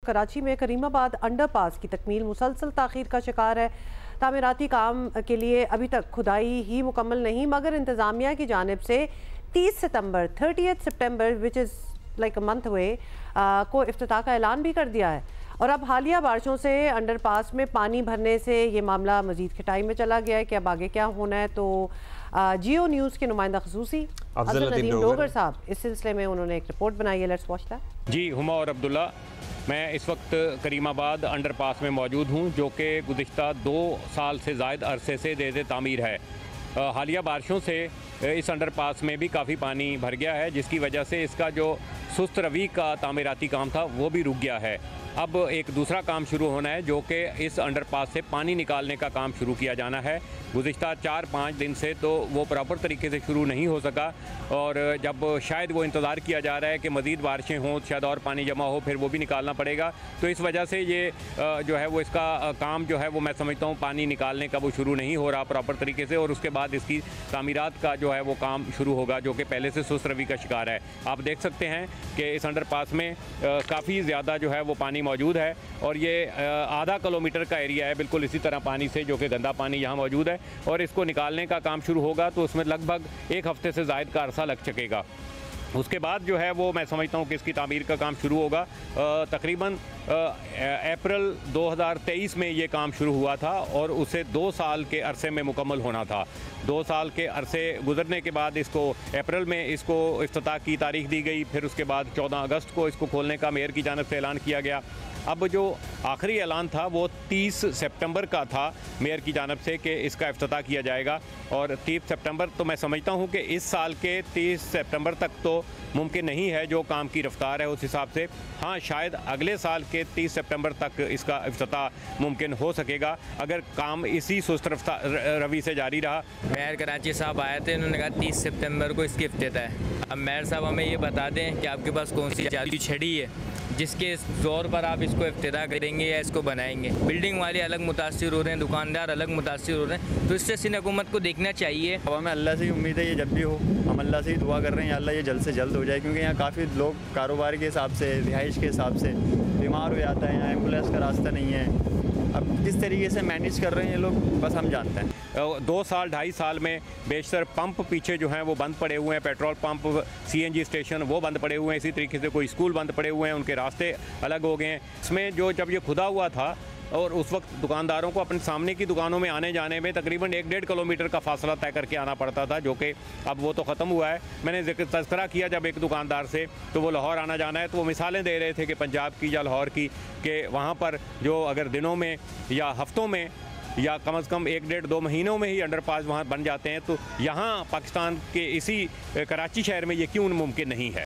कराची में करीमाबाद अंडरपास की तकमील मुसलसल ताख़ीर का शिकार है। तामीराती काम के लिए अभी तक खुदाई ही मुकम्मल नहीं, मगर इंतज़ामिया की जानिब से 30 सितंबर which is like a month हुए को इफ्तिताह का ऐलान भी कर दिया है। और अब हालिया बारिशों से अंडरपास में पानी भरने से ये मामला मजीद खटाई में चला गया है कि अब आगे क्या होना है। तो जियो न्यूज़ के नुमाइंदा खसूसी अफजल नदीम डोगर साहब इस सिलसिले में उन्होंने एक रिपोर्ट बनाई है। Let's watch that. जी, हुमा और अब्दुल्ला, मैं इस वक्त करीमाबाद अंडरपास में मौजूद हूँ, जो कि गुज़िश्ता 2 साल से ज़ायद अरसे से देर तामीर है। हालिया बारिशों से इस अंडरपास में भी काफ़ी पानी भर गया है, जिसकी वजह से इसका जो सुस्त रवी का तामीराती काम था वो भी रुक गया है। अब एक दूसरा काम शुरू होना है, जो कि इस अंडरपास से पानी निकालने का काम शुरू किया जाना है। गुज़िश्ता 4-5 दिन से तो वो प्रॉपर तरीके से शुरू नहीं हो सका, और जब शायद वो इंतज़ार किया जा रहा है कि मज़ीद बारिशें हों, शायद और पानी जमा हो, फिर वो भी निकालना पड़ेगा। तो इस वजह से ये जो है वो इसका काम जो है वो मैं समझता हूँ पानी निकालने का वो शुरू नहीं हो रहा प्रॉपर तरीके से, और उसके बाद इसकी तामीरात का जो है वो काम शुरू होगा, जो कि पहले से सुस्त रवी का शिकार है। आप देख सकते हैं कि इस अंडरपास में काफ़ी ज़्यादा जो है वो पानी मौजूद है, और ये आधा किलोमीटर का एरिया है बिल्कुल इसी तरह पानी से, जो कि गंदा पानी यहाँ मौजूद है, और इसको निकालने का काम शुरू होगा तो उसमें लगभग 1 हफ्ते से ज़ायद का अरसा लग सकेगा। उसके बाद जो है वो मैं समझता हूँ कि इसकी तामीर का काम शुरू होगा। तकरीबन अप्रैल 2023 में ये काम शुरू हुआ था, और उसे 2 साल के अरसे में मुकम्मल होना था। 2 साल के अरसे गुजरने के बाद इसको अप्रैल में इसको इफ्तिताह की तारीख दी गई, फिर उसके बाद 14 अगस्त को इसको खोलने का मेयर की जानिब से ऐलान किया गया। अब जो आखिरी ऐलान था वो 30 सितंबर का था मेयर की जानिब से कि इसका इफ्तिताह किया जाएगा, और 30 सितंबर तो मैं समझता हूँ कि इस साल के 30 सितंबर तक तो मुमकिन नहीं है जो काम की रफ्तार है उस हिसाब से। हाँ, शायद अगले साल के 30 सितंबर तक इसका इफ्तिताह मुमकिन हो सकेगा, अगर काम इसी सुस्त रवी से जारी रहा। मेयर कराची साहब आए थे, उन्होंने कहा 30 सितंबर को इसकी इफ्तिताह है। अब मेयर साहब हमें ये बता दें कि आपके पास कौन सी जाली छड़ी है जिसके ज़ोर पर आप इसको इफ्तिताह करेंगे या इसको बनाएंगे। बिल्डिंग वाले अलग मुतासिर हो रहे हैं, दुकानदार अलग मुतासिर हो रहे हैं, तो इससे सिंध हुकूमत को देखना चाहिए। अब हमें अल्लाह से ही उम्मीद है ये जब भी हो, हम अल्लाह से ही दुआ कर रहे हैं अल्लाह ये जल्द से जल्द हो जाए, क्योंकि यहाँ काफ़ी लोग कारोबार के हिसाब से, रिहाइश के हिसाब से बीमार हो जाता है, यहाँ एम्बुलेंस का रास्ता नहीं है। अब किस तरीके से मैनेज कर रहे हैं ये लोग बस हम जानते हैं। 2 साल 2.5 साल में बेशतर पंप पीछे जो हैं वो बंद पड़े हुए हैं, पेट्रोल पंप, CNG स्टेशन वो बंद पड़े हुए हैं, इसी तरीके से कोई स्कूल बंद पड़े हुए हैं, उनके रास्ते अलग हो गए हैं। इसमें जब ये खुदा हुआ था, और उस वक्त दुकानदारों को अपने सामने की दुकानों में आने जाने में तकरीबन 1-1.5 किलोमीटर का फासला तय करके आना पड़ता था, जो कि अब वो तो ख़त्म हुआ है। मैंने तज़किरा किया जब एक दुकानदार से, तो वो लाहौर आना जाना है, तो वो मिसालें दे रहे थे कि पंजाब की या लाहौर की, कि वहाँ पर जो अगर दिनों में या हफ्तों में या कम से कम 1-1.5-2 महीनों में ही अंडरपास वहाँ बन जाते हैं, तो यहाँ पाकिस्तान के इसी कराची शहर में ये क्यों मुमकिन नहीं है।